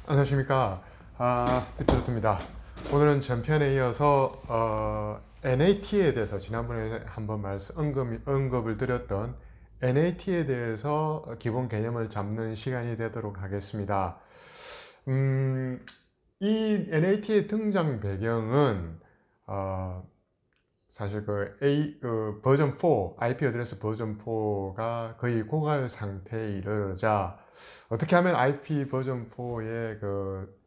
안녕하십니까. 비트루트입니다. 오늘은 전편에 이어서 NAT에 대해서 지난번에 한번 언급을 드렸던 NAT에 대해서 기본 개념을 잡는 시간이 되도록 하겠습니다. 이 NAT의 등장 배경은 사실 버전 4, IP 어드레스 버전 4가 거의 고갈 상태에 이르자 어떻게 하면 IP 버전 4의 그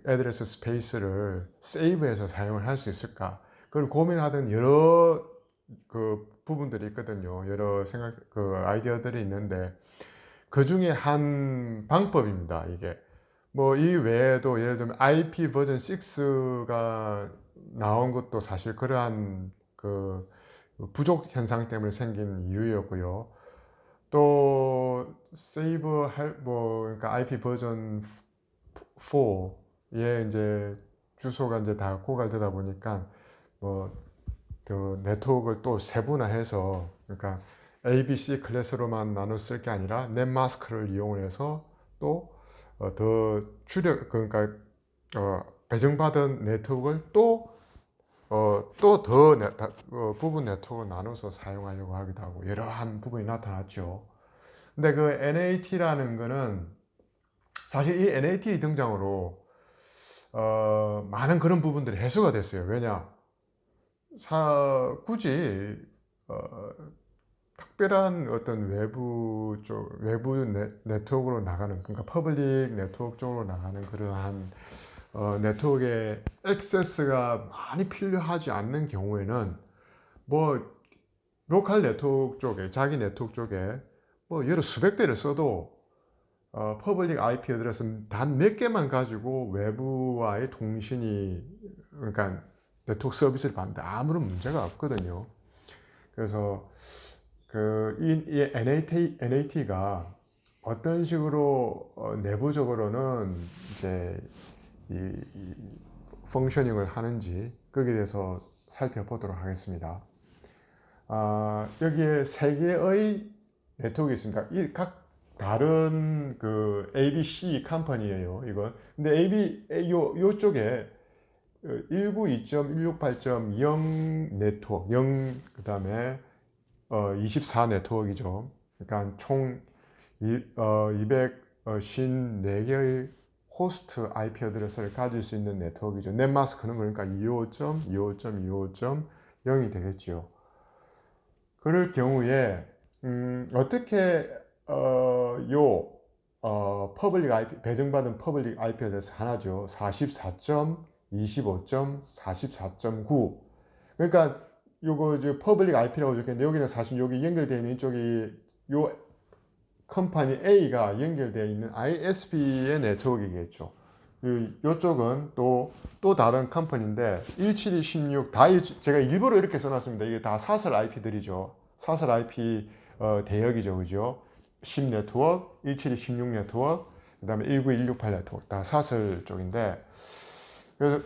애드레스 스페이스를 세이브해서 사용을 할 수 있을까? 그걸 고민하던 여러 그 부분들이 있거든요. 여러 아이디어들이 있는데 그 중에 한 방법입니다. 이게 뭐 이 외에도 예를 들면 IP 버전 6가 나온 것도 사실 그러한 그 부족 현상 때문에 생긴 이유였고요. 또 그러니까 IP 버전 4에 이제 주소가 이제 다 고갈되다 보니까 그 네트워크를 또 세분화해서 그러니까 ABC 클래스로만 나눠 쓸 게 아니라 넷마스크를 이용해서 또 더 그러니까 배정받은 네트워크를 부분 네트워크로 나눠서 사용하려고 하기도 하고 여러한 부분이 나타났죠. 근데 그 NAT라는 거는 사실 이 NAT 등장으로 많은 그런 부분들이 해소가 됐어요. 왜냐? 굳이 특별한 어떤 외부 네트워크로 나가는, 그러니까 퍼블릭 네트워크 쪽으로 나가는 그러한 네트워크에 액세스가 많이 필요하지 않는 경우에는 뭐 로컬 네트워크 쪽에, 자기 네트워크 쪽에 뭐 여러 수백 대를 써도 퍼블릭 IP 어드레스는 단 몇 개만 가지고 외부와의 통신이, 그러니까 네트워크 서비스를 받는데 아무런 문제가 없거든요. 그래서 이 NAT가 어떤 식으로 내부적으로는 이제 이 펑셔닝을 하는지 거기에 대해서 살펴보도록 하겠습니다. 여기에 세 개의 네트워크가 있습니다. 이 각 다른 그 ABC 컴퍼니예요, 이건. 근데 요쪽에 192.168.0 네트워크, 0, 그 다음에 24 네트워크이죠. 그러니까 총 254개의 호스트 IP 어드레스를 가질 수 있는 네트워크이죠. 넷마스크는 그러니까 255.255.0이 되겠죠. 그럴 경우에 어떻게 퍼블릭 IP, 배정받은 퍼블릭 IP 어드레스 하나죠. 44.25.44.9. 그러니까 요거 이제 퍼블릭 IP라고 적혔는데 여기는 사실 여기 연결되어 있는 이쪽이 요 컴퍼니 A가 연결되어 있는 ISP의 네트워크이겠죠. 요쪽은 또 다른 컴퍼니인데 172.16 제가 일부러 이렇게 써놨습니다. 이게 다 사설 IP들이죠. 사설 IP 대역이죠, 그죠? 10 네트워크, 172.16 네트워크, 그다음에 19168 네트워크 다 사설 쪽인데 그래서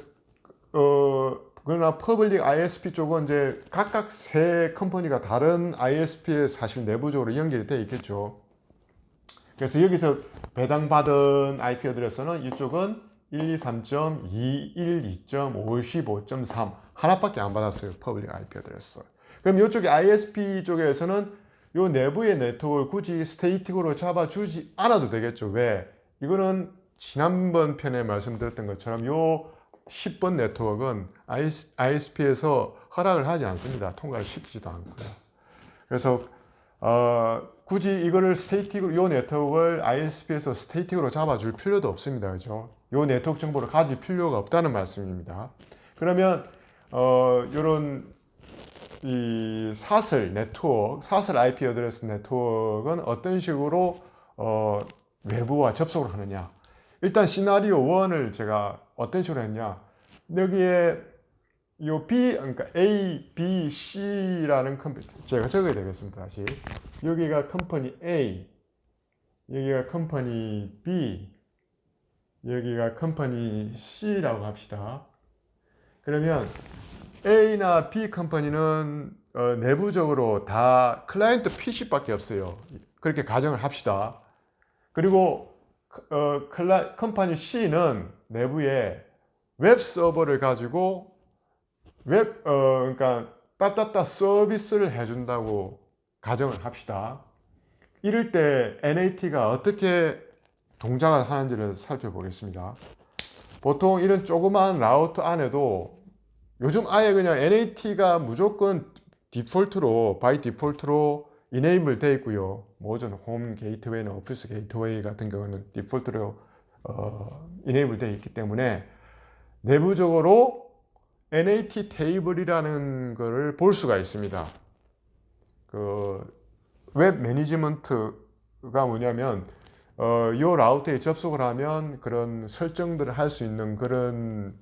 그러나 퍼블릭 ISP 쪽은 이제 각각 세 컴퍼니가 다른 ISP에 사실 내부적으로 연결이 되어 있겠죠. 그래서 여기서 배당받은 IP 어드레스는 이쪽은 123.212.55.3 하나밖에 안 받았어요. 퍼블릭 IP 어드레스. 그럼 이쪽에 ISP 쪽에서는 이 내부의 네트워크를 굳이 스테이틱으로 잡아주지 않아도 되겠죠. 왜? 이거는 지난번 편에 말씀드렸던 것처럼 요 10번 네트워크는 ISP에서 허락을 하지 않습니다. 통과를 시키지도 않고요. 그래서 굳이 이거를 스테이틱으로, 요 네트워크를 ISP에서 스테이틱으로 잡아줄 필요도 없습니다. 그죠? 요 네트워크 정보를 가질 필요가 없다는 말씀입니다. 그러면 요런 이 사설 네트워크, 사설 IP 어드레스 네트워크는 어떤 식으로 외부와 접속을 하느냐? 일단 시나리오 1을 제가 어떤 식으로 했냐? 여기에 그러니까 A, B, C라는 컴퍼니, 제가 적어야 되겠습니다. 다시. 여기가 컴퍼니 A, 여기가 컴퍼니 B, 여기가 컴퍼니 C라고 합시다. 그러면 A나 B 컴퍼니는 내부적으로 다 클라이언트 PC밖에 없어요. 그렇게 가정을 합시다. 그리고 컴퍼니 C는 내부에 웹 서버를 가지고 그러니까 따따따 서비스를 해준다고 가정을 합시다. 이럴 때 NAT가 어떻게 동작을 하는지를 살펴보겠습니다. 보통 이런 조그마한 라우터 안에도 요즘 아예 그냥 NAT가 무조건 디폴트로, 바이 디폴트로 이네이블 되어 있고요. 모든 홈 게이트웨이나 오피스 게이트웨이 같은 경우는 디폴트로 이네이블 되어 있기 때문에 내부적으로 NAT 테이블이라는 것을 볼 수가 있습니다. 그 웹 매니지먼트가 뭐냐면 이 라우터에 접속을 하면 그런 설정들을 할 수 있는 그런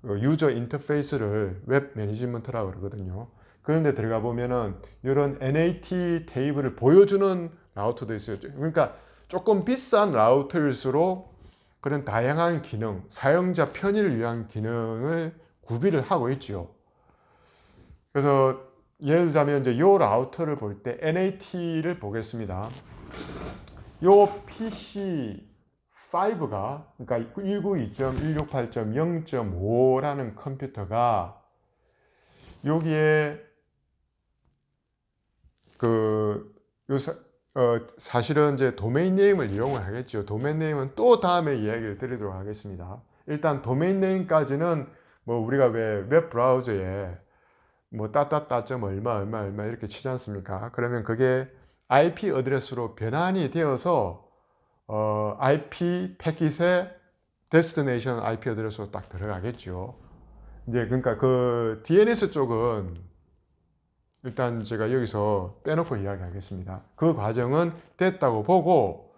유저 인터페이스를 웹 매니지먼트라고 그러거든요. 그런데 들어가 보면은 이런 NAT 테이블을 보여주는 라우터도 있어요. 그러니까 조금 비싼 라우터일수록 그런 다양한 기능, 사용자 편의를 위한 기능을 구비를 하고 있죠. 그래서 예를 들자면 이제 이 라우터를 볼 때 NAT를 보겠습니다. 이 PC5가 그러니까 192.168.0.5라는 컴퓨터가 여기에 사실은 이제 도메인 네임을 이용을 하겠죠. 도메인 네임은 또 다음에 이야기를 드리도록 하겠습니다. 일단 도메인 네임까지는 뭐 우리가 왜 웹 브라우저에 뭐 따따따.얼마 얼마 얼마 이렇게 치지 않습니까? 그러면 그게 IP 어드레스로 변환이 되어서 IP 패킷의 데스티네이션 IP 어드레스로 딱 들어가겠죠. 이제 그러니까 그 DNS 쪽은 일단 제가 여기서 빼놓고 이야기하겠습니다. 그 과정은 됐다고 보고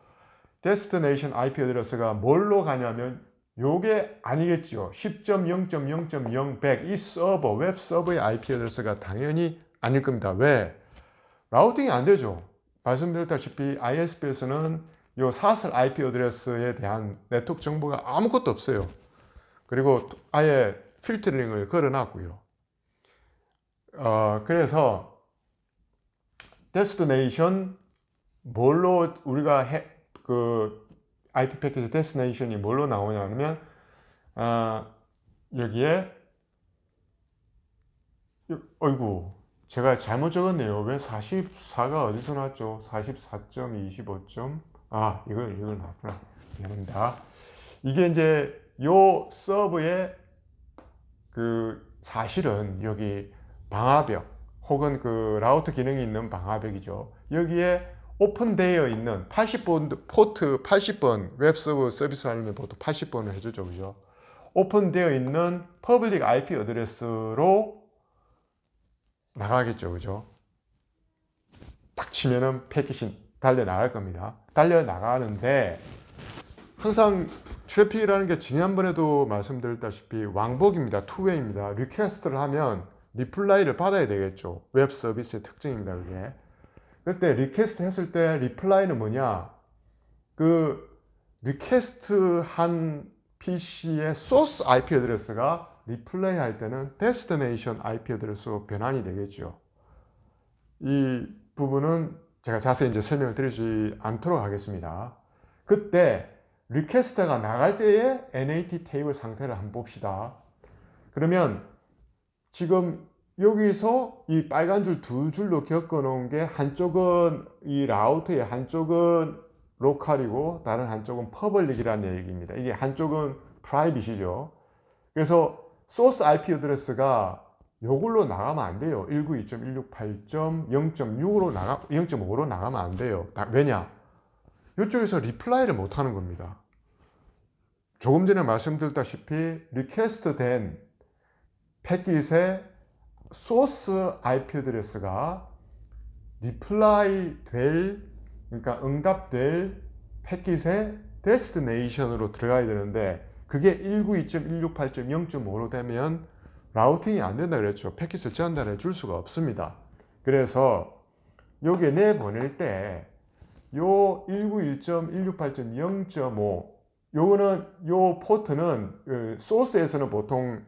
데스티네이션 IP 어드레스가 뭘로 가냐면 요게 아니겠죠. 10.0.0.0 100 이 서버, 웹 서버의 IP 어드레스가 당연히 아닐 겁니다. 왜? 라우팅이 안 되죠. 말씀드렸다시피 ISP에서는 요 사설 IP 어드레스에 대한 네트워크 정보가 아무것도 없어요. 그리고 아예 필터링을 걸어놨고요. 그래서 데스티네이션 뭘로 우리가 그 IP 패키지 데스티네이션이 뭘로 나오냐면 여기에 어이구 제가 잘못 적었네요. 왜 44가 어디서 나왔죠? 44.25점 이걸 나왔구나. 미안합니다. 이게 이제 요 서버에 그 사실은 여기 방화벽 혹은 그 라우터 기능이 있는 방화벽이죠. 여기에 오픈되어 있는 80번 포트 80번 웹 서버 서비스 하려면 보통 80번을 해주죠. 그죠? 오픈되어 있는 퍼블릭 IP 어드레스로 나가겠죠. 그죠? 딱 치면은 패킷이 달려 나갈 겁니다. 달려 나가는데 항상 트래픽이라는 게 지난번에도 말씀드렸다시피 왕복입니다. 투웨이입니다. 리퀘스트를 하면 리플라이를 받아야 되겠죠. 웹 서비스의 특징입니다. 그게. 그때 리퀘스트 했을 때 리플라이는 뭐냐? 그 리퀘스트 한 PC의 소스 IP 어드레스가 리플레이 할 때는 데스티네이션 IP 어드레스로 변환이 되겠죠. 이 부분은 제가 자세히 이제 설명을 드리지 않도록 하겠습니다. 그때 리퀘스트가 나갈 때의 NAT 테이블 상태를 한번 봅시다. 그러면 지금 여기서 이 빨간 줄 두 줄로 겪어 놓은 게 한쪽은 이 라우터의 한쪽은 로컬이고 다른 한쪽은 퍼블릭이라는 얘기입니다. 이게 한쪽은 프라이빗이죠. 그래서 소스 IP 어드레스가 요걸로 나가면 안 돼요. 192.168.0.6으로 0.5로 나가면 안 돼요. 왜냐? 이쪽에서 리플라이를 못 하는 겁니다. 조금 전에 말씀드렸다시피 리퀘스트 된 패킷의 소스 IP 어드레스가 리플라이 그러니까 응답될 패킷의 데스티네이션으로 들어가야 되는데 그게 192.168.0.5로 되면 라우팅이 안 된다 그랬죠. 패킷을 전달해 줄 수가 없습니다. 그래서 여기에 내보낼 때 요 191.168.0.5 요거는 요 포트는 소스에서는 보통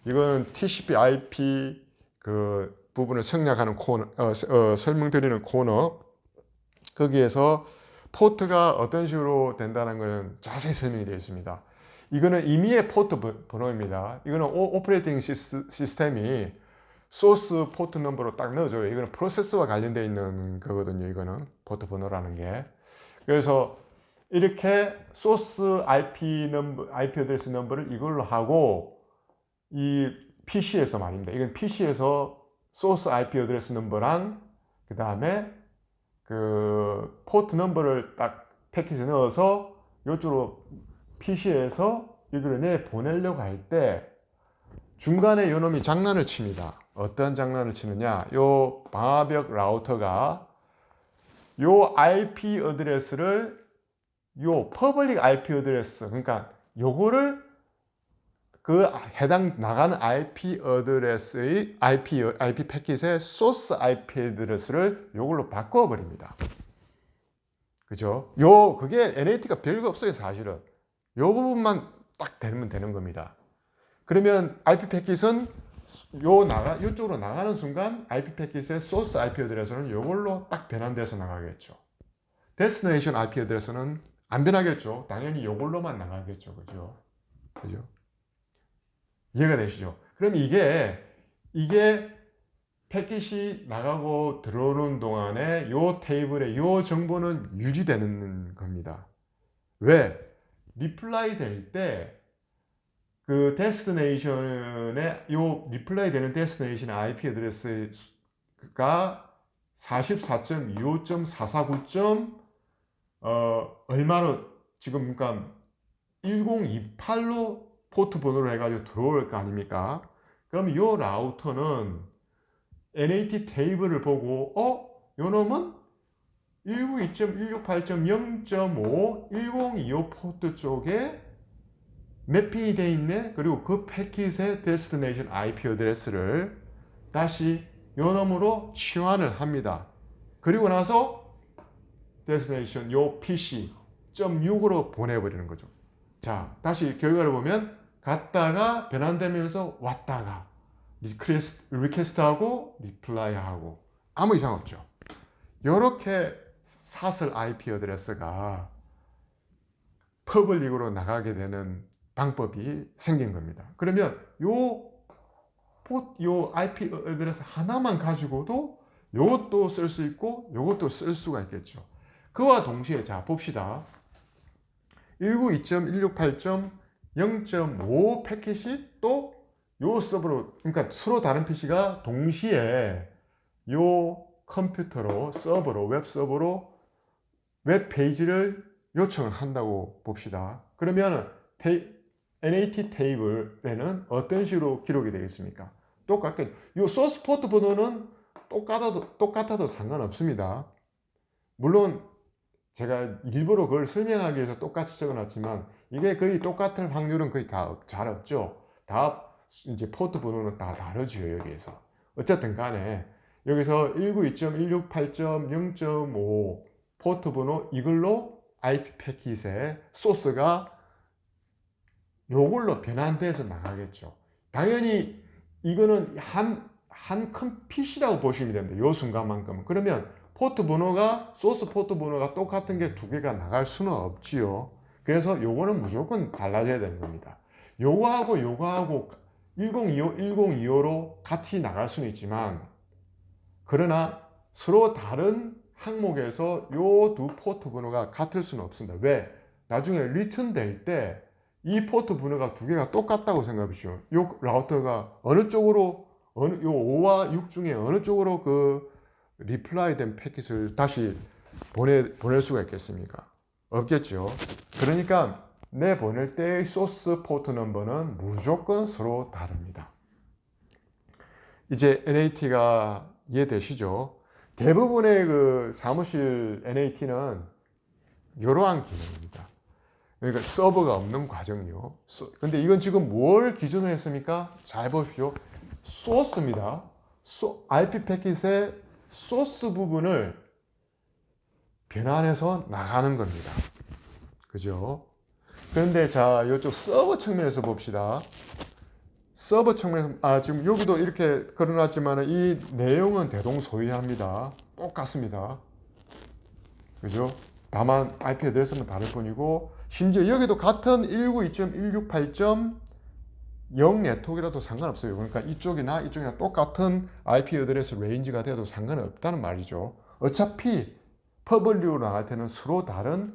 이거는 TCP/IP 그 부분을 생략하는 코너 설명드리는 코너 거기에서 포트가 어떤 식으로 된다는 것은 자세히 설명이 되어 있습니다. 이거는 임의의 포트 번호입니다. 이거는 오퍼레이팅 시스템이 소스 포트 넘버로 딱 넣어줘요. 이거는 프로세스와 관련되어 있는 거거든요. 이거는 포트 번호라는 게. 그래서 이렇게 소스 IP 어드레스 넘버를 이걸로 하고 이 PC에서 말입니다. 이건 PC에서 소스 IP 어드레스 넘버랑 그 다음에 그 포트 넘버를 딱 패킷에 넣어서 이쪽으로 PC에서 이걸 보내려고 할 때 중간에 요놈이 장난을 칩니다. 어떤 장난을 치느냐? 요 방화벽 라우터가 요 IP 어드레스를 요 퍼블릭 IP 어드레스, 그러니까 요거를 그 해당 나가는 IP 어드레스의 IP 패킷의 소스 IP 어드레스를 요걸로 바꿔 버립니다. 그죠? 그게 NAT가 별거 없어요, 사실은. 요 부분만 딱 되면 되는 겁니다. 그러면 IP 패킷은 요쪽으로 나가는 순간 IP 패킷의 소스 IP 어드레스는 요걸로 딱 변환돼서 나가겠죠. 데스티네이션 IP 어드레스는 안 변하겠죠. 당연히 요걸로만 나가겠죠. 그죠? 그죠? 이해가 되시죠? 그럼 이게 패킷이 나가고 들어오는 동안에 요 테이블에 요 정보는 유지되는 겁니다. 왜? 리플라이 될 때 그 데스티네이션에 요 리플라이 되는 데스티네이션의 IP 어드레스가 44.25.449. 얼마로 지금 그러니까 1028로 포트 번호를 해가지고 들어올 거 아닙니까? 그럼 이 라우터는 NAT 테이블을 보고 요 놈은 192.168.0.5 1025 포트 쪽에 매핑이 돼 있네. 그리고 그 패킷의 데스티네이션 IP 어드레스를 다시 요 놈으로 치환을 합니다. 그리고 나서 데스티네이션 요 PC.6으로 보내버리는 거죠. 자, 다시 결과를 보면 갔다가 변환되면서 왔다가 리퀘스트하고 리플라이하고 아무 이상 없죠. 이렇게 사슬 IP 어드레스가 퍼블릭으로 나가게 되는 방법이 생긴 겁니다. 그러면 요 IP 어드레스 하나만 가지고도 요것도 쓸 수 있고 요것도 쓸 수가 있겠죠. 그와 동시에 자 봅시다. 192.168.0.5 패킷이 또 요 서버로, 그러니까 서로 다른 PC가 동시에 요 컴퓨터로 웹 서버로 웹 페이지를 요청을 한다고 봅시다. 그러면 NAT 테이블에는 어떤 식으로 기록이 되겠습니까? 똑같게 요 소스 포트 번호는 똑같아도 상관없습니다. 물론 제가 일부러 그걸 설명하기 위해서 똑같이 적어놨지만 이게 거의 똑같을 확률은 거의 다 잘 없죠. 다 이제 포트 번호는 다 다르죠, 여기에서. 어쨌든 간에 여기서 192.168.0.5 포트 번호 이걸로 IP 패킷의 소스가 요걸로 변환돼서 나가겠죠. 당연히 이거는 한 PC라고 보시면 됩니다. 요 순간만큼은. 그러면 포트 번호가 소스 포트 번호가 똑같은 게 두 개가 나갈 수는 없지요. 그래서 요거는 무조건 달라져야 되는 겁니다. 요거하고 1025로 같이 나갈 수는 있지만 그러나 서로 다른 항목에서 요 두 포트 번호가 같을 수는 없습니다. 왜? 나중에 리턴 될 때 이 포트 번호가 두 개가 똑같다고 생각하십시오. 요 라우터가 어느 쪽으로 요 5와 6 중에 어느 쪽으로 그 리플라이 된 패킷을 다시 보낼 수가 있겠습니까? 없겠죠. 그러니까 보낼 때의 소스 포트 넘버는 무조건 서로 다릅니다. 이제 NAT가 이해되시죠? 대부분의 그 사무실 NAT는 이러한 기능입니다. 그러니까 서버가 없는 과정이요. 근데 이건 지금 뭘 기준으로 했습니까? 잘 보십시오. 소스입니다. IP 패킷의 소스 부분을 변환해서 나가는 겁니다. 그죠? 그런데 자, 이쪽 서버 측면에서 봅시다. 서버 측면에서, 지금 여기도 이렇게 걸어놨지만 이 내용은 대동소이합니다. 똑같습니다. 그죠? 다만 IP 어드레스만 다를 뿐이고, 심지어 여기도 같은 192.168.0 네트워크라도 상관없어요. 그러니까 이쪽이나 똑같은 IP 어드레스 레인지가 돼도 상관은 없다는 말이죠. 어차피 퍼블릭으로 나갈 때는 서로 다른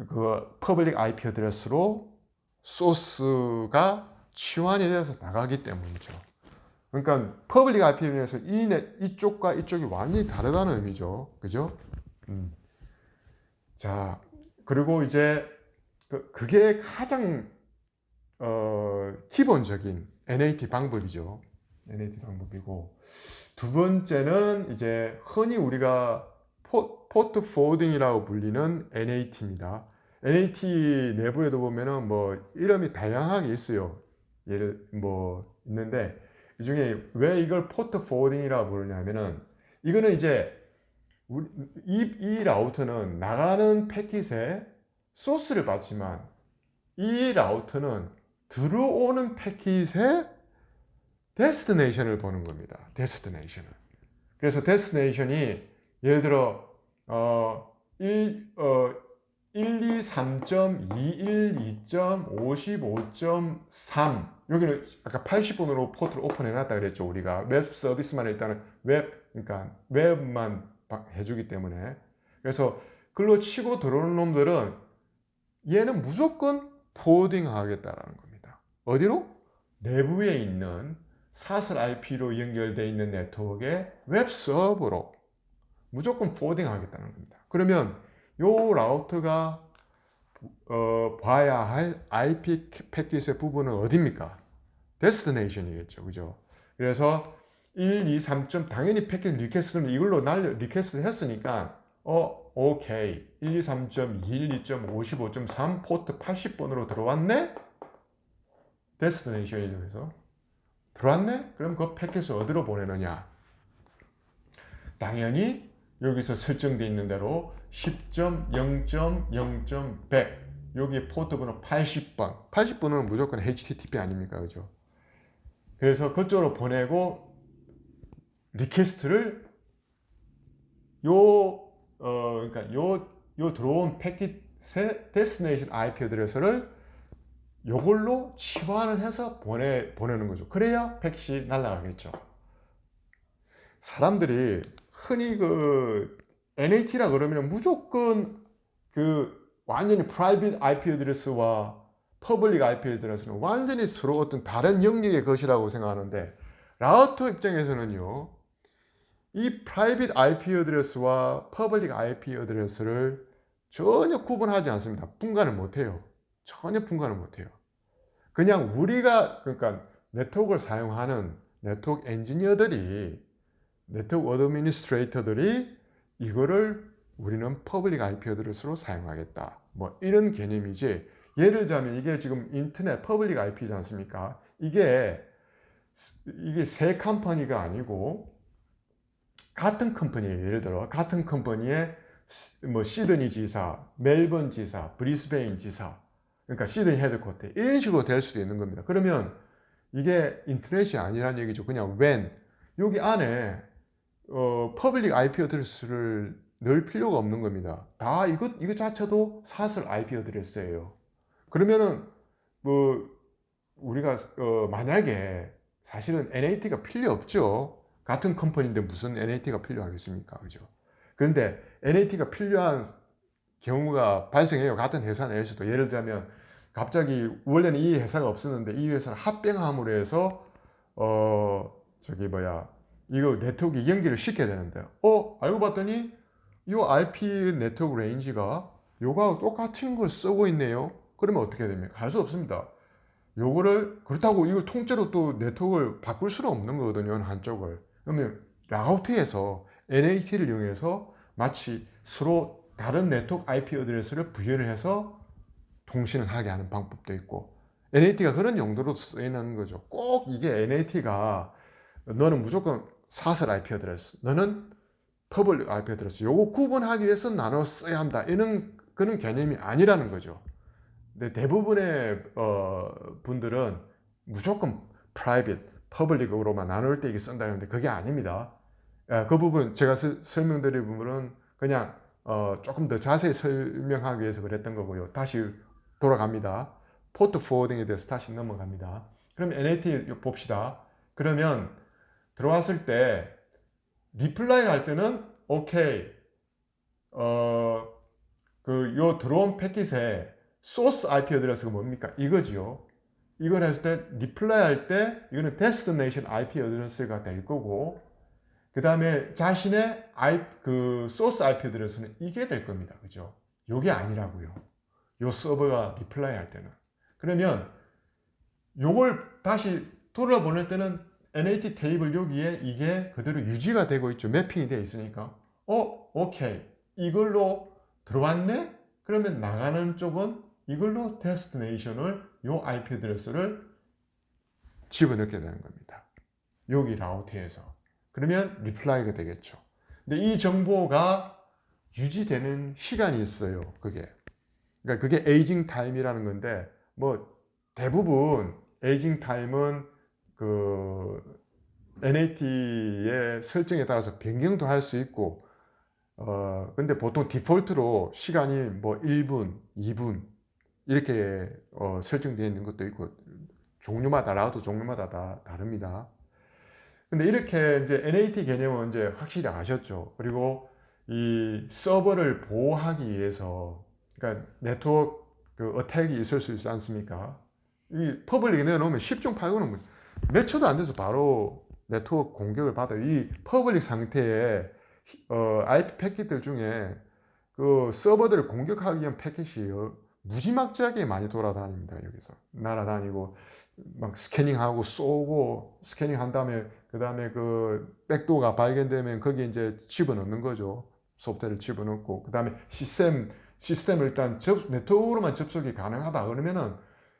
그 퍼블릭 IP 어드레스로 소스가 치환이 되어서 나가기 때문이죠. 그러니까 퍼블릭 IP 어드레스 이쪽과 이쪽이 완전히 다르다는 의미죠. 그죠? 자, 그리고 이제 그게 가장 기본적인 NAT 방법이죠. NAT 방법이고, 두 번째는 이제 흔히 우리가 포트 포워딩이라고 불리는 NAT입니다. NAT 내부에도 보면은 뭐 이름이 다양하게 있어요. 예를 뭐 있는데, 이 중에 왜 이걸 포트 포워딩이라고 부르냐면은, 이거는 이제 이 라우터는 나가는 패킷에 소스를 받지만, 이 라우터는 들어오는 패킷의 데스티네이션을 보는 겁니다. 데스티네이션을. 그래서 데스티네이션이 예를 들어 123.212.55.3, 여기는 아까 80번으로 포트를 오픈해 놨다 그랬죠. 우리가 웹 서비스만 일단은 그러니까 웹만 해주기 때문에. 그래서 글로 치고 들어오는 놈들은 얘는 무조건 포워딩 하겠다라는 겁니다. 어디로? 내부에 있는 사슬 IP로 연결되어 있는 네트워크의 웹 서버로 무조건 포워딩 하겠다는 겁니다. 그러면 요 라우터가 봐야 할 IP 패킷의 부분은 어디입니까? 데스티네이션이겠죠. 그죠? 그래서 1, 2, 3. 당연히 패킷 리퀘스트는 이걸로 리퀘스트 했으니까 오케이. 123.212.55.3 포트 80번으로 들어왔네? 데스티네이션이죠. 그래서 들어왔네? 그럼 그 패킷을 어디로 보내느냐? 당연히 여기서 설정되어 있는 대로 10.0.0.100 여기 포트 번호 80번. 80번은 무조건 HTTP 아닙니까? 그죠? 그래서 그쪽으로 보내고 리퀘스트를 그러니까 요 들어온 패킷의 데스티네이션 IP 어드레스를 요걸로 치환을 해서 보내는 거죠. 그래야 패킷이 날아가겠죠. 사람들이 흔히 그 NAT라 그러면 무조건 그 완전히 프라이빗 IP 어드레스와 퍼블릭 IP 어드레스는 완전히 서로 어떤 다른 영역의 것이라고 생각하는데, 라우터 입장에서는요, 이 프라이빗 IP 어드레스와 퍼블릭 IP 어드레스를 전혀 구분하지 않습니다. 분간을 못해요. 전혀 분간을 못해요. 그냥 우리가, 그러니까 네트워크를 사용하는 네트워크 엔지니어들이, 네트워크 어드미니스트레이터들이 이거를 우리는 퍼블릭 IP 어드레스로 사용하겠다, 뭐 이런 개념이지, 예를 들자면 이게 지금 인터넷 퍼블릭 IP지 않습니까? 이게 세 컴퍼니가 아니고 같은 컴퍼니예요. 예를 들어 같은 컴퍼니의 뭐 시드니 지사, 멜번 지사, 브리스베인 지사, 그러니까 시드니 헤드쿼터 이런 식으로 될 수도 있는 겁니다. 그러면 이게 인터넷이 아니라는 얘기죠. 그냥 WAN, 여기 안에 퍼블릭 IP 어드레스를 넣을 필요가 없는 겁니다. 다 이거 자체도 사슬 IP 어드레스예요. 그러면은 뭐 우리가 만약에 사실은 NAT가 필요 없죠. 같은 컴퍼니인데 무슨 NAT가 필요하겠습니까? 그죠? 그런데 NAT가 필요한 경우가 발생해요. 같은 회사 내에서도. 예를 들자면 갑자기 원래는 이 회사가 없었는데 이 회사를 합병함으로 해서 이거 네트워크 연결을 시켜야 되는데 알고 봤더니 이 IP 네트워크 레인지가 요거하고 똑같은 걸 쓰고 있네요. 그러면 어떻게 됩니까? 할 수 없습니다. 요거를, 그렇다고 이걸 통째로 또 네트워크를 바꿀 수는 없는 거거든요. 한쪽을. 그러면 라우터에서 NAT를 이용해서 마치 서로 다른 네트워크 IP 어드레스를 부여를 해서 통신을 하게 하는 방법도 있고, NAT가 그런 용도로 쓰이는 거죠. 꼭 이게 NAT가 너는 무조건 사슬 IP 어드레스, 너는 퍼블릭 IP 어드레스, 요거 구분하기 위해서 나눠 써야 한다, 이런 그런 개념이 아니라는 거죠. 근데 대부분의 분들은 무조건 프라이빗, 퍼블릭으로만 나눌 때 이게 쓴다는데 그게 아닙니다. 그 부분 제가 설명드린 부분은 그냥 조금 더 자세히 설명하기 위해서 그랬던 거고요. 다시 돌아갑니다. 포트 포워딩에 대해서 다시 넘어갑니다. 그럼 NAT 봅시다. 그러면 들어왔을 때 리플라이 할 때는 오케이. 요 들어온 패킷의 소스 IP 어드레스가 뭡니까? 이거지요. 이걸 했을 때 리플라이 할 때 이거는 데스티네이션 IP 어드레스가 될 거고, 그 다음에 자신의 소스 IP 어드레스는 이게 될 겁니다. 그죠? 요게 아니라고요. 요 서버가 리플라이 할 때는. 그러면 요걸 다시 돌아보낼 때는 NAT 테이블 여기에 이게 그대로 유지가 되고 있죠. 매핑이 되어 있으니까. 오케이. 이걸로 들어왔네? 그러면 나가는 쪽은 이걸로 데스티네이션을 요 IP 어드레스를 집어넣게 되는 겁니다. 여기 라우트에서. 그러면 리플라이가 되겠죠. 근데 이 정보가 유지되는 시간이 있어요. 그게. 그러니까 그게 에이징 타임이라는 건데, 뭐 대부분 에이징 타임은 그 NAT의 설정에 따라서 변경도 할 수 있고, 근데 보통 디폴트로 시간이 뭐 1분, 2분 이렇게 설정되어 있는 것도 있고, 종류마다 라우터 종류마다 다 다릅니다. 근데 이렇게 이제 NAT 개념은 이제 확실히 아셨죠. 그리고 이 서버를 보호하기 위해서, 그러니까 네트워크 그 어택이 있을 수 있지 않습니까? 이 퍼블릭 내놓으면 10중 8구는 몇 초도 안 돼서 바로 네트워크 공격을 받아요. 이 퍼블릭 상태의 IP 패킷들 중에 그 서버들을 공격하기 위한 패킷이 무지막지하게 많이 돌아다닙니다. 여기서 날아다니고 막 스캐닝하고 쏘고, 스캐닝한 다음에 그 다음에 그 백도어가 발견되면 거기에 이제 집어넣는 거죠. 소프트웨어를 집어넣고, 그 다음에 시스템을 일단 네트워크로만 접속이 가능하다 그러면은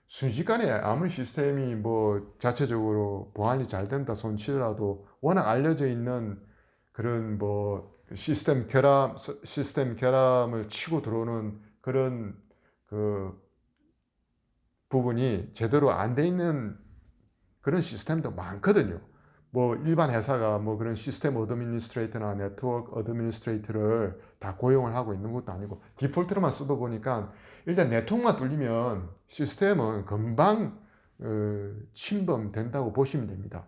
순식간에 아무리 시스템이 뭐 자체적으로 보안이 잘 된다 손치더라도 워낙 알려져 있는 그런 뭐 시스템 결함을 치고 들어오는 그런 그 부분이 제대로 안 돼 있는 그런 시스템도 많거든요. 뭐 일반 회사가 뭐 그런 시스템 어드미니스트레이터나 네트워크 어드미니스트레이터를 다 고용을 하고 있는 것도 아니고 디폴트로만 쓰다 보니까 일단 네트워크만 뚫리면 시스템은 금방 침범된다고 보시면 됩니다.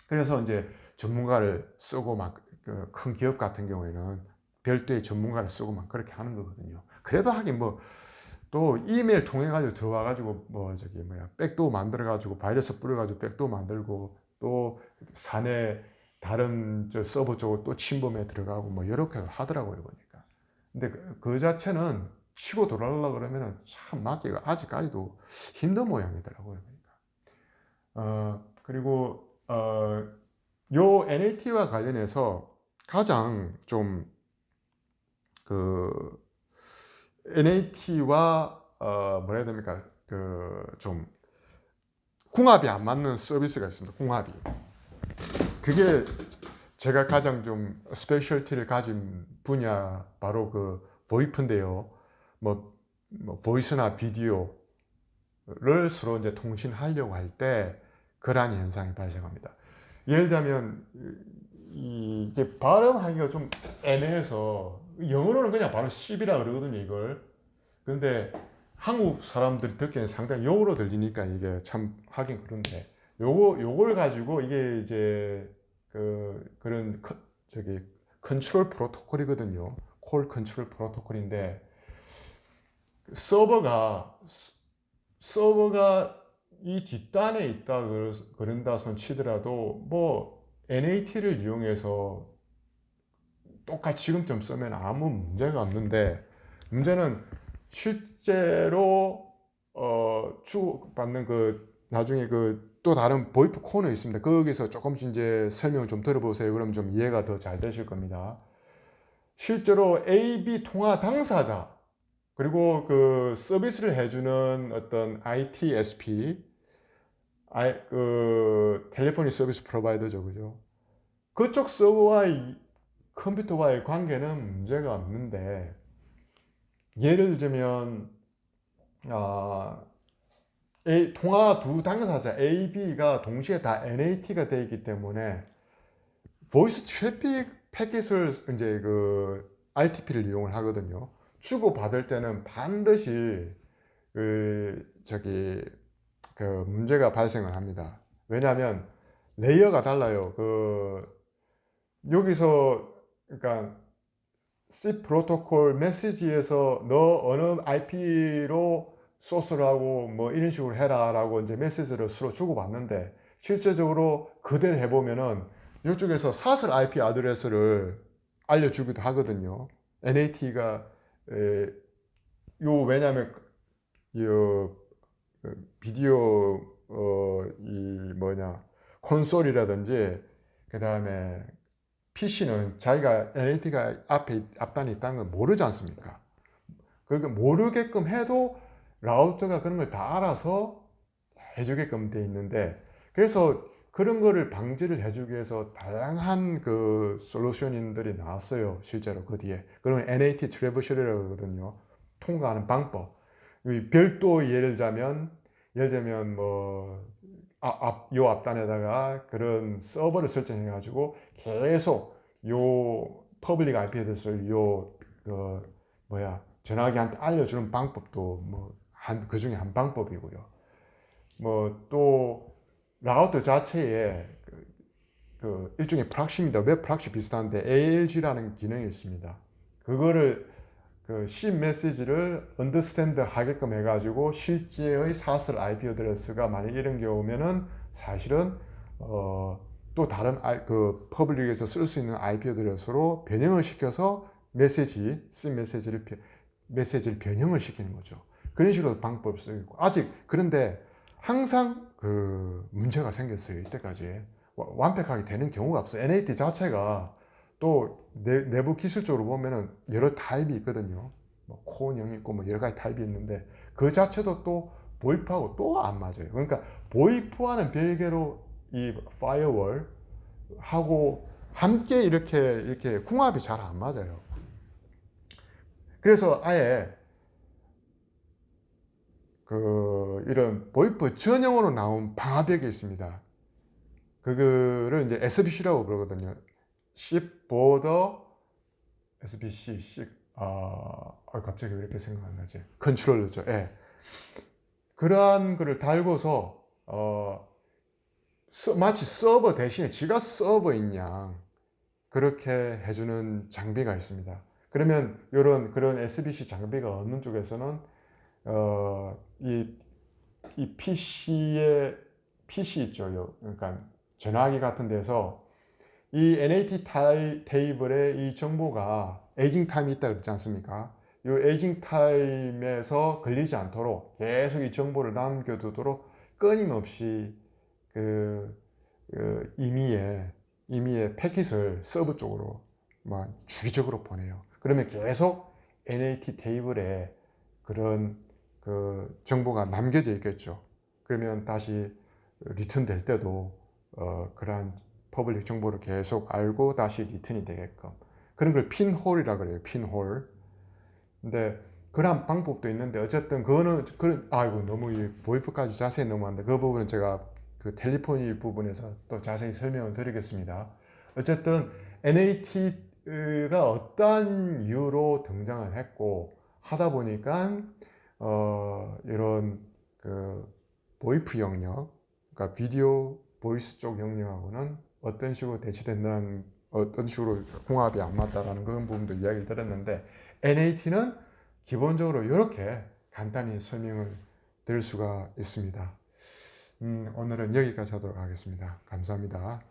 그래서 이제 전문가를 쓰고 막 큰 기업 같은 경우에는 별도의 전문가를 쓰고 막 그렇게 하는 거거든요. 그래도 하긴 뭐 또 이메일 통해 가지고 들어와 가지고 뭐 저기 뭐야 백도어 만들어 가지고 바이러스 뿌려 가지고 백도어 만들고 또 사내 다른 저 서버 쪽으로 또 침범해 들어가고 뭐 이렇게 하더라고요 보니까. 근데 그 자체는 치고 돌아오려고 그러면은 참 막기가 아직까지도 힘든 모양이더라고요 보니까. 그리고 요 NAT와 관련해서 가장 좀 그 NAT와 뭐라 해야 됩니까? 그 좀 궁합이 안 맞는 서비스가 있습니다. 궁합이. 그게 제가 가장 좀 스페셜티를 가진 분야 바로 그 보이프인데요. 뭐 보이스나 비디오를 서로 이제 통신하려고 할 때 그러한 현상이 발생합니다. 예를 들자면 이게 발음하기가 좀 애매해서 영어로는 그냥 바로 씹이라 그러거든요, 이걸. 근데 한국 사람들이 듣기에는 상당히 영어로 들리니까 이게 참 하긴 그런데 요걸 가지고 이게 이제 그런 저기 컨트롤 프로토콜이거든요. 콜 컨트롤 프로토콜인데 서버가 이 뒷단에 있다 그런다 손 치더라도 뭐 NAT를 이용해서 똑같이 지금처럼 쓰면 아무 문제가 없는데, 문제는 실제로 주고받는 그 나중에 그 또 다른 보이프 코너 있습니다. 거기서 조금씩 이제 설명을 좀 들어보세요. 그럼 좀 이해가 더 잘 되실 겁니다. 실제로 AB 통화 당사자 그리고 그 서비스를 해주는 어떤 ITSP, 그 텔레포니 서비스 프로바이더죠, 그죠? 그쪽 서버와의 컴퓨터와의 관계는 문제가 없는데, 예를 들면 통화 두 당사자 A, B가 동시에 다 NAT가 되어 있기 때문에 보이스 트래픽 패킷을 이제 그 RTP를 이용을 하거든요. 주고 받을 때는 반드시 그 문제가 발생을 합니다. 왜냐하면 레이어가 달라요. 여기서 그러니까 C 프로토콜 메시지에서 너 어느 IP로 소스를 하고 뭐 이런 식으로 해라라고 이제 메시지를 서로 주고받는데, 실제적으로 그대로 해보면은 이쪽에서 사설 IP 아드레스를 알려주기도 하거든요. NAT가 왜냐하면 요 비디오 이 뭐냐 콘솔이라든지 그 다음에 PC는 자기가 NAT가 앞단에 있다는 걸 모르지 않습니까? 그러니까 모르게끔 해도 라우터가 그런 걸 다 알아서 해주게끔 돼 있는데, 그래서 그런 거를 방지를 해주기 위해서 다양한 그 솔루션들이 나왔어요. 실제로 그 뒤에. 그런 NAT 트래버셜이라고 하거든요. 통과하는 방법. 별도 예를 들자면 요 앞단에다가 그런 서버를 설정해 가지고 계속 요 퍼블릭 IP 어드레스를 전화기한테 알려주는 방법도 그 중에 한 방법이고요. 또 라우터 자체에 일종의 프락시입니다. 웹 프락시 비슷한데 ALG라는 기능이 있습니다. 그거를 C 메시지를 언더스탠드 하게끔 해가지고 실제의 사설 IP 어드레스가 만약 이런 경우면은 사실은 또 다른 퍼블릭에서 쓸 수 있는 IP 어드레스로 변형을 시켜서 C 메시지를 변형을 시키는 거죠. 그런 식으로 방법을 쓰고 그런데 항상 문제가 생겼어요. 이때까지 완벽하게 되는 경우가 없어요. NAT 자체가 또 내부 기술적으로 보면은 여러 타입이 있거든요. 코어형이 있고 여러 가지 타입이 있는데 그 자체도 또 보이프하고 또 안 맞아요. 그러니까 보이프와는 별개로 이 파이어월 하고 함께 이렇게 궁합이 잘 안 맞아요. 그래서 아예 이런 보이프 전용으로 나온 방화벽이 있습니다. 그거를 이제 SBC라고 부르거든요. Ship Border SBC, 갑자기 왜 이렇게 생각 안 나지? 컨트롤러죠. 예. 그러한 거를 달고서 마치 서버 대신에 지가 서버인 양 그렇게 해주는 장비가 있습니다. 그러면 그런 SBC 장비가 없는 쪽에서는 이 PC 있죠. 그러니까 전화기 같은 데서 이 NAT 테이블에 이 정보가 에이징 타임이 있다 그랬지 않습니까? 이 에이징 타임에서 걸리지 않도록 계속 이 정보를 남겨두도록 끊임없이 임의의 패킷을 서버 쪽으로 주기적으로 보내요. 그러면 계속 NAT 테이블에 그런 정보가 남겨져 있겠죠. 그러면 다시 리턴 될 때도 그러한 퍼블릭 정보를 계속 알고 다시 리턴이 되게끔, 그런 걸 핀홀이라 그래요. 핀홀. 근데 그런 방법도 있는데 어쨌든 너무 보이프까지 자세히 넘어갔는데 그 부분은 제가 텔리포니 부분에서 또 자세히 설명을 드리겠습니다. 어쨌든 NAT가 어떠한 이유로 등장을 했고 하다 보니까 이런 보이프 영역, 그러니까 비디오 보이스 쪽 영역하고는 어떤 식으로 대치된다는, 어떤 식으로 궁합이 안 맞다라는 그런 부분도 이야기를 드렸는데, NAT는 기본적으로 이렇게 간단히 설명을 드릴 수가 있습니다. 오늘은 여기까지 하도록 하겠습니다. 감사합니다.